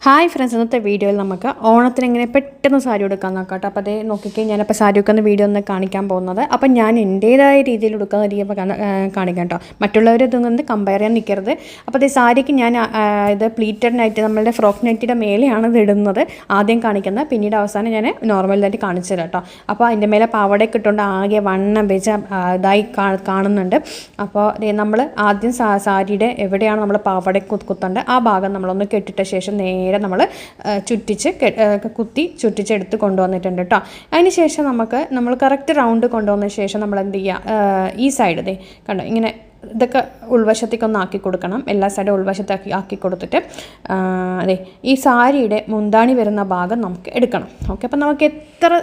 Hi friends, ഇന്നത്തെ വീഡിയോയിൽ നമുക്ക് ഓണത്തിന് എങ്ങനെ പെട്ടെന്ന് സാരി ഉടുക്കാൻ നോക്കാം കേട്ടോ. അപ്പോൾ അതേ നോക്കിക്കേ, ഞാനപ്പോൾ സാരി ഉടുക്കുന്ന വീഡിയോ ഒന്ന് കാണിക്കാൻ പോകുന്നത്. അപ്പം ഞാൻ എൻ്റേതായ രീതിയിൽ ഉടുക്കുന്ന രീതി കാണിക്കാം കേട്ടോ. മറ്റുള്ളവർ ഇതൊന്നും കമ്പയർ ചെയ്യാൻ നിൽക്കരുത്. അപ്പോൾ അതേ സാരിക്ക് ഞാൻ ഇത് പ്ലീറ്റഡ് നൈറ്റ്, നമ്മളുടെ ഫ്രോക്ക് നൈറ്റിയുടെ മേലെയാണ് ഇത് ഇടുന്നത് ആദ്യം കാണിക്കുന്നത്. പിന്നീട് അവസാനം ഞാൻ നോർമലായിട്ട് കാണിച്ചു തരാം കേട്ടോ. അപ്പോൾ അതിൻ്റെ മേലെ പാവടയൊക്കെ ഇട്ടുകൊണ്ട് ആകെ വണ്ണം വെച്ച ഇതായി കാണുന്നുണ്ട്. അപ്പോൾ നമ്മൾ ആദ്യം സാരിയുടെ എവിടെയാണ് നമ്മൾ പാവട കുത്തേണ്ടത് ആ ഭാഗം നമ്മളൊന്ന് കെട്ടിട്ട ശേഷം നേരെ നമ്മൾ ചുറ്റിച്ചെടുത്ത് കൊണ്ടുവന്നിട്ടുണ്ട് കേട്ടോ. അതിന് ശേഷം നമ്മൾ കറക്റ്റ് റൗണ്ട് കൊണ്ടുവന്ന ശേഷം നമ്മൾ എന്ത് ചെയ്യുക, ഈ സൈഡ് കണ്ടോ ഇങ്ങനെ ഇതൊക്കെ ഉൾവശത്തേക്കൊന്ന് ആക്കി കൊടുക്കണം. എല്ലാ സൈഡും ഉൾവശത്തേക്ക് ആക്കി കൊടുത്തിട്ട് അതെ ഈ സാരിയുടെ മുന്താണി വരുന്ന ഭാഗം നമുക്ക് എടുക്കണം. ഓക്കെ, അപ്പം നമുക്ക് എത്ര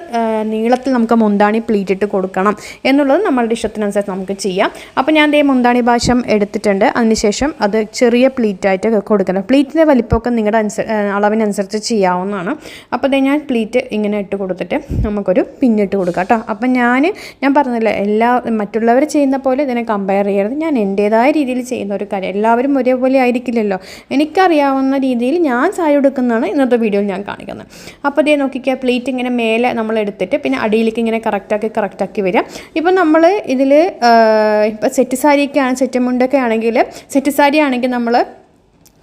നീളത്തിൽ നമുക്ക് മുന്താണി പ്ലീറ്റ് ഇട്ട് കൊടുക്കണം എന്നുള്ളത് നമ്മളുടെ ഇഷ്ടത്തിനനുസരിച്ച് നമുക്ക് ചെയ്യാം. അപ്പോൾ ഞാൻ ദേ മുന്താണി ഭാഷം എടുത്തിട്ടുണ്ട്. അതിനുശേഷം അത് ചെറിയ പ്ലീറ്റായിട്ട് കൊടുക്കണം. പ്ലീറ്റിൻ്റെ വലിപ്പമൊക്കെ നിങ്ങളുടെ അളവിനനുസരിച്ച് ചെയ്യാവുന്നതാണ്. അപ്പോൾ ദേ ഞാൻ പ്ലീറ്റ് ഇങ്ങനെ ഇട്ട് കൊടുത്തിട്ട് നമുക്കൊരു പിന്നിട്ട് കൊടുക്കാം കേട്ടോ. അപ്പം ഞാൻ പറഞ്ഞില്ല, മറ്റുള്ളവർ ചെയ്യുന്ന പോലെ ഇതിനെ കമ്പയർ ചെയ്യരുത്. ഞാൻ എൻ്റേതായ രീതിയിൽ ചെയ്യുന്ന ഒരു കാര്യം, എല്ലാവരും ഒരേപോലെ ആയിരിക്കില്ലല്ലോ. എനിക്കറിയാവുന്ന രീതിയിൽ ഞാൻ സാരി എടുക്കുന്നതാണ് ഇന്നത്തെ വീഡിയോയിൽ ഞാൻ കാണിക്കുന്നത്. അപ്പോൾ അതേ നോക്കിക്കുക, പ്ലേറ്റ് ഇങ്ങനെ മേലെ നമ്മൾ എടുത്തിട്ട് പിന്നെ അടിയിലേക്ക് ഇങ്ങനെ കറക്റ്റാക്കി വരിക. ഇപ്പം നമ്മൾ ഇതിൽ ഇപ്പം സെറ്റ് മുണ്ടൊക്കെ ആണെങ്കിൽ, സെറ്റ് സാരി ആണെങ്കിൽ നമ്മൾ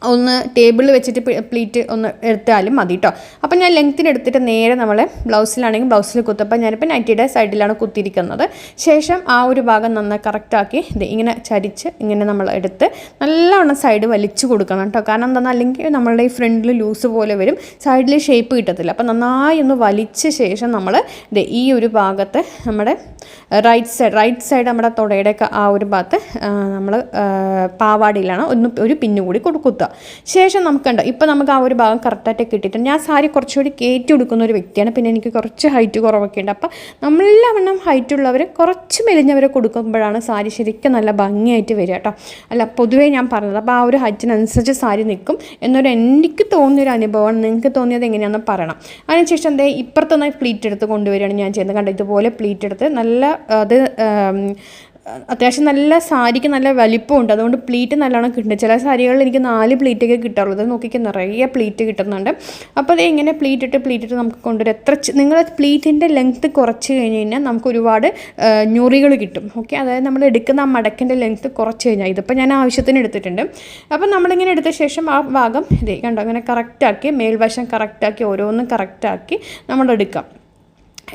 ഒന്ന് ടേബിളിൽ വെച്ചിട്ട് പ്ലീറ്റ് ഒന്ന് എടുത്താലും മതി കേട്ടോ. അപ്പം ഞാൻ ലെങ്ത്തിന് എടുത്തിട്ട് നേരെ നമ്മൾ ബ്ലൗസിലാണെങ്കിൽ ബ്ലൗസിൽ കുത്തപ്പോൾ ഞാനിപ്പോൾ നൈറ്റിയുടെ സൈഡിലാണ് കുത്തിയിരിക്കുന്നത്. ശേഷം ആ ഒരു ഭാഗം നന്നായി കറക്റ്റാക്കി ഇങ്ങനെ ചരിച്ച് ഇങ്ങനെ നമ്മൾ എടുത്ത് നല്ലവണ്ണം സൈഡ് വലിച്ചു കൊടുക്കണം കേട്ടോ. കാരണം എന്താണെന്ന്, അല്ലെങ്കിൽ നമ്മളുടെ ഈ ഫ്രണ്ടിൽ ലൂസ് പോലെ വരും, സൈഡിൽ ഷേപ്പ് കിട്ടത്തില്ല. അപ്പം നന്നായി ഒന്ന് വലിച്ച ശേഷം നമ്മൾ ഈ ഒരു ഭാഗത്ത് നമ്മുടെ റൈറ്റ് സൈഡ് നമ്മുടെ തുടയുടെയൊക്കെ ആ ഒരു ഭാഗത്ത് നമ്മൾ പാവാടിയിലാണ് ഒരു പിന്നു കൂടി കുത്തുക. ശേഷം നമുക്കുണ്ട് ഇപ്പോൾ നമുക്ക് ആ ഒരു ഭാഗം കറക്റ്റായിട്ട് കിട്ടിയിട്ടുണ്ട്. ഞാൻ സാരി കുറച്ചുകൂടി കയറ്റി കൊടുക്കുന്ന ഒരു വ്യക്തിയാണ്. പിന്നെ എനിക്ക് കുറച്ച് ഹൈറ്റ് കുറവൊക്കെ ഉണ്ട്. അപ്പം നമ്മളെല്ലാം ഹൈറ്റുള്ളവർ കുറച്ച് മെലിഞ്ഞവരെ കൊടുക്കുമ്പോഴാണ് സാരി ശരിക്കും നല്ല ഭംഗിയായിട്ട് വരിക കേട്ടോ. അല്ല, പൊതുവേ ഞാൻ പറഞ്ഞത്. അപ്പോൾ ആ ഒരു ഹൈറ്റിനനുസരിച്ച് സാരി നിൽക്കും എനിക്ക് തോന്നിയൊരു അനുഭവമാണ്. നിങ്ങൾക്ക് തോന്നിയത് എങ്ങനെയാണെന്ന് പറയണം. അതിനുശേഷം ഇപ്പുറത്തൊന്ന് പ്ലീറ്റ് എടുത്ത് കൊണ്ടുവരികയാണ് ഞാൻ ചെയ്യുന്നത്. കണ്ടോ, ഇതുപോലെ പ്ലീറ്റ് എടുത്ത് നല്ല അത്യാവശ്യം നല്ല സാരിക്ക് നല്ല വലിപ്പമുണ്ട്. അതുകൊണ്ട് പ്ലീറ്റ് നല്ലോണം കിട്ടുന്നുണ്ട്. ചില സാരികളിൽ എനിക്ക് 4 പ്ലീറ്റൊക്കെ കിട്ടാറുള്ളത്. നോക്കിക്കാൻ നിറയെ പ്ലീറ്റ് കിട്ടുന്നുണ്ട്. അപ്പോൾ അത് ഇങ്ങനെ പ്ലീറ്റ് ഇട്ട് നമുക്ക് കൊണ്ടുവരും. നിങ്ങൾ പ്ലീറ്റിൻ്റെ ലെങ്ത്ത് കുറച്ച് കഴിഞ്ഞാൽ നമുക്ക് ഒരുപാട് ഞൊറികൾ കിട്ടും. ഓക്കെ, അതായത് നമ്മൾ എടുക്കുന്ന ആ മടക്കിൻ്റെ ലെങ്ത്ത് കുറച്ച് കഴിഞ്ഞാൽ, ഇതിപ്പോൾ ഞാൻ ആവശ്യത്തിന് എടുത്തിട്ടുണ്ട്. അപ്പോൾ നമ്മളിങ്ങനെ എടുത്ത ശേഷം ആ ഭാഗം കണ്ടോ അങ്ങനെ കറക്റ്റാക്കി, മേൽവശം കറക്റ്റാക്കി, ഓരോന്നും കറക്റ്റാക്കി നമ്മൾ എടുക്കാം.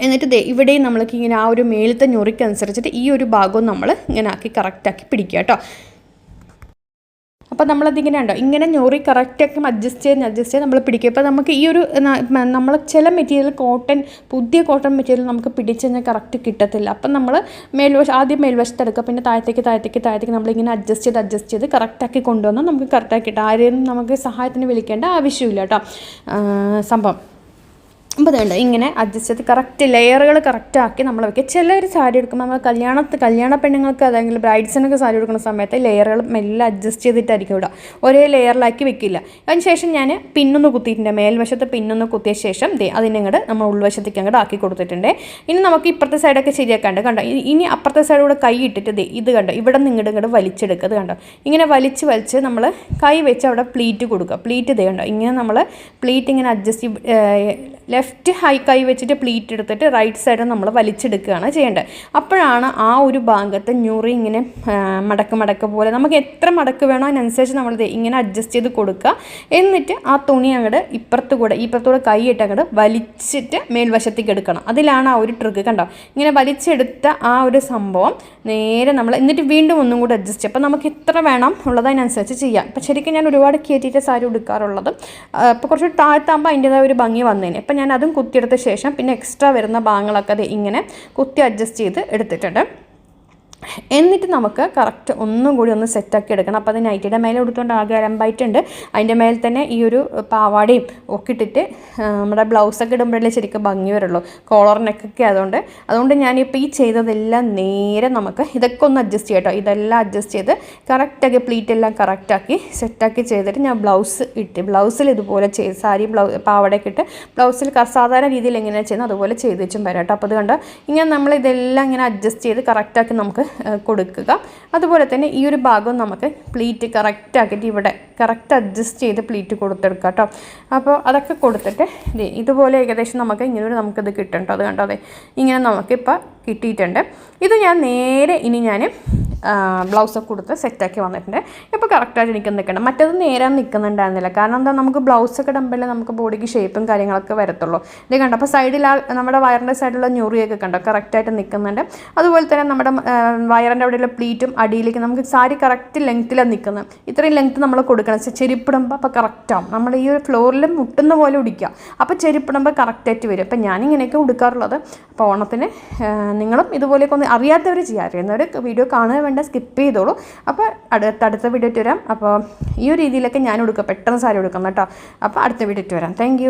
എന്നിട്ട് ഇവിടെയും നമ്മൾക്ക് ഇങ്ങനെ ആ ഒരു മേലത്തെ ഞൊറിക്കനുസരിച്ചിട്ട് ഈ ഒരു ഭാഗവും നമ്മൾ ഇങ്ങനെ കറക്റ്റാക്കി പിടിക്കുക കേട്ടോ. അപ്പോൾ നമ്മളതിങ്ങനെ ഉണ്ടോ ഇങ്ങനെ ഞൊറി കറക്റ്റാക്കി അഡ്ജസ്റ്റ് ചെയ്ത് നമ്മൾ പിടിക്കുക. ഇപ്പോൾ നമുക്ക് ഈ ഒരു നമ്മൾ ചില മെറ്റീരിയൽ പുതിയ കോട്ടൺ മെറ്റീരിയൽ നമുക്ക് പിടിച്ച് കഴിഞ്ഞാൽ കറക്റ്റ് കിട്ടത്തില്ല. അപ്പം നമ്മൾ ആദ്യം മേൽവശത്ത് എടുക്കുക, പിന്നെ താഴത്തേക്ക് നമ്മളിങ്ങനെ അഡ്ജസ്റ്റ് ചെയ്ത് കറക്റ്റാക്കി കൊണ്ടുവന്നാൽ നമുക്ക് കറക്റ്റാക്കി കിട്ടും. ആരെയും നമുക്ക് സഹായത്തിന് വിളിക്കേണ്ട ആവശ്യമില്ല കേട്ടോ സംഭവം. അപ്പോൾ അതുകൊണ്ട് ഇങ്ങനെ അഡ്ജസ്റ്റ് ചെയ്ത് കറക്റ്റ് ലെയറുകൾ കറക്റ്റാക്കി നമ്മൾ വയ്ക്കുക. ചിലർ സാരി എടുക്കുമ്പോൾ നമ്മൾ കല്യാണ പെണ്ണുങ്ങൾക്ക് അല്ലെങ്കിൽ ബ്രൈഡ്സിനൊക്കെ സാരി എടുക്കുന്ന സമയത്ത് ലെയറുകൾ മെല്ലെ അഡ്ജസ്റ്റ് ചെയ്തിട്ടായിരിക്കും ഇവിടെ, ഒരേ ലെയറിലാക്കി വെക്കില്ല. അതിന് ശേഷം ഞാൻ പിന്നൊന്ന് കുത്തിയിട്ടുണ്ട്. മേൽവശത്ത് പിന്നൊന്ന് കുത്തിയ ശേഷം അതിനങ്ങോട്ട് നമ്മൾ ഉൾവശത്തേക്ക് അങ്ങോട്ട് ആക്കി കൊടുത്തിട്ടുണ്ട്. ഇനി നമുക്ക് ഇപ്പുറത്തെ സൈഡൊക്കെ ശരിയാക്കാണ്ട് കണ്ടോ. ഇനി അപ്പുറത്തെ സൈഡ് കൂടെ കൈ ഇട്ടിട്ട് ഇത് കണ്ടോ, ഇവിടെ നിന്ന് ഇങ്ങോട്ട് വലിച്ചെടുക്കുക. അത് കണ്ടോ, ഇങ്ങനെ വലിച്ച് നമ്മൾ കൈ വെച്ച് അവിടെ പ്ലീറ്റ് കൊടുക്കുക. പ്ലീറ്റ് കണ്ടോ, ഇങ്ങനെ നമ്മൾ പ്ലീറ്റ് ഇങ്ങനെ അഡ്ജസ്റ്റ് ലെഫ്റ്റ് കൈ വെച്ചിട്ട് പ്ലീറ്റ് എടുത്തിട്ട് റൈറ്റ് സൈഡ് നമ്മൾ വലിച്ചെടുക്കുകയാണ് ചെയ്യേണ്ടത്. അപ്പോഴാണ് ആ ഒരു ഭാഗത്ത് ഞൊറി ഇങ്ങനെ മടക്ക് പോലെ നമുക്ക് എത്ര മടക്ക് വേണോ അതിനനുസരിച്ച് നമ്മൾ ഇങ്ങനെ അഡ്ജസ്റ്റ് ചെയ്ത് കൊടുക്കുക. എന്നിട്ട് ആ തുണി അങ്ങോട്ട് ഇപ്പുറത്തൂടെ കൈ ഇട്ട് അങ്ങോട്ട് വലിച്ചിട്ട് മേൽവശത്തേക്ക് എടുക്കണം. അതിലാണ് ആ ഒരു ട്രിക്ക്. കണ്ടോ, ഇങ്ങനെ വലിച്ചെടുത്ത ആ ഒരു സംഭവം നേരെ നമ്മൾ എന്നിട്ട് വീണ്ടും ഒന്നും കൂടി അഡ്ജസ്റ്റ് ചെയ്യുക. അപ്പോൾ നമുക്ക് എത്ര വേണം ഉള്ളത് അതിനനുസരിച്ച് ചെയ്യാം. അപ്പോൾ ശരിക്കും ഞാൻ ഒരുപാട് കയറ്റിയിട്ട് സാരി എടുക്കാറുള്ളത്. അപ്പോൾ കുറച്ച് താഴ്ത്താകുമ്പോൾ അതിൻ്റേതായ ഒരു ഭംഗി വന്നേനെ. അപ്പം ഞാൻ അതും കുത്തിയെടുത്ത ശേഷം പിന്നെ എക്സ്ട്രാ വരുന്ന ഭാഗങ്ങളൊക്കെ ഇങ്ങനെ കുത്തി അഡ്ജസ്റ്റ് ചെയ്ത് എടുത്തിട്ടുണ്ട്. എന്നിട്ട് നമുക്ക് കറക്റ്റ് ഒന്നും കൂടി ഒന്ന് സെറ്റാക്കി എടുക്കണം. അപ്പോൾ അത് നൈറ്റിയുടെ മേലെ എടുത്തുകൊണ്ട് ആകെ അലമ്പായിട്ടുണ്ട്. അതിൻ്റെ മേലെ തന്നെ ഈ ഒരു പാവാടയും ഒക്കെ ഇട്ടിട്ട് നമ്മുടെ ബ്ലൗസൊക്കെ ഇടുമ്പോഴല്ലേ ശരിക്കും ഭംഗി വരുള്ളൂ, കോളറിനൊക്കെ. അതുകൊണ്ട് ഞാനിപ്പോൾ ഈ ചെയ്തതെല്ലാം നേരെ നമുക്ക് ഇതൊക്കെ ഒന്ന് അഡ്ജസ്റ്റ് ചെയ്യാം കേട്ടോ. ഇതെല്ലാം അഡ്ജസ്റ്റ് ചെയ്ത് കറക്റ്റാക്കി പ്ലീറ്റെല്ലാം കറക്റ്റാക്കി സെറ്റാക്കി ചെയ്തിട്ട് ഞാൻ ബ്ലൗസിൽ ഇതുപോലെ സാരി പാവാടയൊക്കെ ഇട്ട് ബ്ലൗസിൽ സാധാരണ രീതിയിൽ എങ്ങനെയാണ് ചെയ്യുന്നത് അതുപോലെ ചെയ്ത് വെച്ചും വരാം കേട്ടോ. അപ്പോൾ അത് കണ്ടോ, ഇങ്ങനെ നമ്മൾ ഇതെല്ലാം ഇങ്ങനെ അഡ്ജസ്റ്റ് ചെയ്ത് കറക്റ്റാക്കി നമുക്ക് കൊടുക്കുക. അതുപോലെ തന്നെ ഈ ഒരു ഭാഗം നമുക്ക് പ്ലീറ്റ് കറക്റ്റ് ആക്കിയിട്ട് ഇവിടെ കറക്റ്റ് അഡ്ജസ്റ്റ് ചെയ്ത് പ്ലീറ്റ് കൊടുത്തെടുക്കുക കേട്ടോ. അപ്പോൾ അതൊക്കെ കൊടുത്തിട്ട് ഇതുപോലെ ഏകദേശം നമുക്ക് ഇങ്ങനെ നമുക്കിത് കിട്ടും കേട്ടോ. അത് കണ്ടോ, അതെ ഇങ്ങനെ നമുക്കിപ്പോൾ കിട്ടിയിട്ടുണ്ട്. ഇത് ഞാൻ നേരെ ഇനി ഞാൻ ബ്ലൗസൊക്കെ കൊടുത്ത് സെറ്റാക്കി വന്നിട്ടുണ്ട്. ഇപ്പോൾ കറക്റ്റായിട്ട് എനിക്ക് നിൽക്കണം. മറ്റേത് നേരാൻ നിൽക്കുന്നുണ്ടായിരുന്നില്ല. കാരണം എന്താ, നമുക്ക് ബ്ലൗസൊക്കെ ഇടുമ്പോഴേ നമുക്ക് ബോഡിക്ക് ഷേപ്പും കാര്യങ്ങളൊക്കെ വരത്തുള്ളൂ. ഇത് കണ്ടോ, അപ്പോൾ സൈഡിൽ നമ്മുടെ വയറിൻ്റെ സൈഡിലുള്ള ഞൊറിയൊക്കെ കണ്ടോ കറക്റ്റായിട്ട് നിൽക്കുന്നുണ്ട്. അതുപോലെ തന്നെ നമ്മുടെ വയറിൻ്റെ അവിടെയുള്ള പ്ലീറ്റും അടിയിലേക്ക് നമുക്ക് സാരി കറക്റ്റ് ലെങ്ത്തിലാണ് നിൽക്കുന്നത്. ഇത്രയും ലെങ്ത്ത് നമ്മൾ കൊടുക്കണം. ചെരിപ്പിടുമ്പോൾ അപ്പോൾ കറക്റ്റാവും. നമ്മൾ ഈ ഒരു ഫ്ലോറിൽ മുട്ടുന്ന പോലെ ഉടിക്കുക. അപ്പോൾ ചെരിപ്പിടുമ്പോൾ കറക്റ്റായിട്ട് വരും. അപ്പോൾ ഞാനിങ്ങനെയൊക്കെ ഉടുക്കാറുള്ളത്. അപ്പോൾ ഓണത്തിന് നിങ്ങളും ഇതുപോലെയൊക്കെ ഒന്ന് അറിയാത്തവർ ചെയ്യുക. അറിയുന്നവർ വീഡിയോ കാണുക വേണ്ട, സ്കിപ്പ് ചെയ്തോളൂ. അപ്പോൾ അടുത്ത വീഡിയോ ഇട്ട് വരാം. അപ്പോൾ ഈ ഒരു രീതിയിലൊക്കെ ഞാൻ ഉടുക്കുക, പെട്ടെന്ന് സാരി ഉടുക്കണം കേട്ടോ. അപ്പോൾ അടുത്ത വീഡിയോ ഇട്ട് വരാം. താങ്ക്